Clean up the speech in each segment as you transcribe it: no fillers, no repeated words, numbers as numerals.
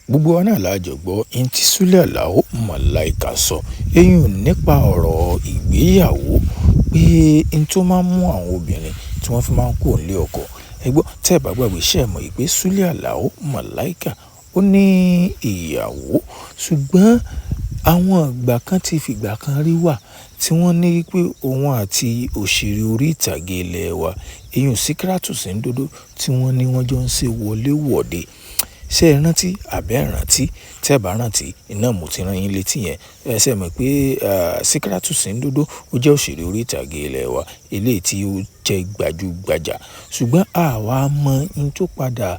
gbogbo wa náà lájọ gbọ́ ẹni tí Sule Alao Malaika sọ Eyin nípa ọ̀rọ̀ ìgbéyàwó pé n tó máa ń mú àwọn obìnrin tí wọ́n fi máa ń kúrò nílé ọkọ ẹgbọ́n tẹ́ ẹ bá gbàgbé ṣe mọ̀ pé Sule Alao Malaika ó ní ìyàwó ṣùgbọ́n àwọn ìgbà kan ti fìgbà kan rí wà tí wọ́n ní pé òun àti òṣèré orí ìtàgé ilẹ̀ wa Eyin Síkírátù Sìǹdòdó tí wọ́n ní wọ́n jọ ń ṣe wọléwọ̀de ṣé ẹ rántí àbẹ́ rántí tẹ́ ẹ bá rántí iná mo ti rán yín létí yẹn ẹ ṣe mọ̀ pé Síkírátù Sìǹdòdó ó jẹ́ òṣèré orí ìtàgé ilẹ̀ wa eléyìí tí ó jẹ́ gbajúgbajà ṣùgbọ́n àwa mọ in tó padà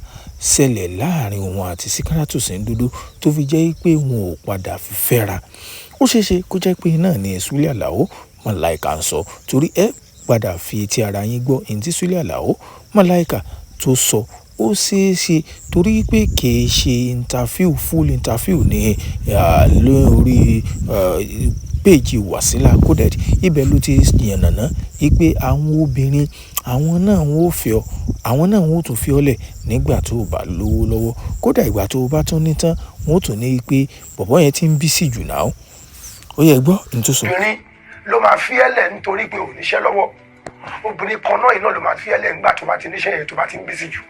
ṣẹlẹ̀ láàrin òun àti Síkírátù Sìǹdòdó tó fi jẹ́ pé wọn ò padà fi fẹ́ra ó ṣeéṣe kó jẹ́ pé náà ni Sule Alao Malaika ń sọ torí ẹ padà fi etí ara yín gbọ́ ẹni tí Sule Alao Malaika tó sọ ó ṣeéṣe torí pé kìí ṣe full interview ní lórí péèjì Wasila Coded ibẹ̀ ló ti yànnàná pé àwọn obìnrin àwọn náà wọ́n ò fẹ́ ọ àwọn náà wọ́n ò tún fi ọ́ lẹ̀ nígbà tó o bá lówó lọ́wọ́ kódà ìgbà tó o bá tún ní tán wọ́n ò tún ní pé bọ̀bọ́ yẹn ti ń bí sí jù náà ó yẹ gbọ́ ní tó sọ. obìnrin ló máa fi ẹ́ lẹ̀ nítorí pé ò níṣẹ́ lọ́wọ́ obìnrin kan náà iná ló máa fi ẹ́ lẹ̀ nígbà tó bá ti níṣẹ́ yẹn tó bá ti ń bí sí jù.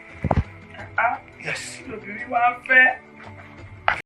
Yes. Lóbìnrin wá fẹ́.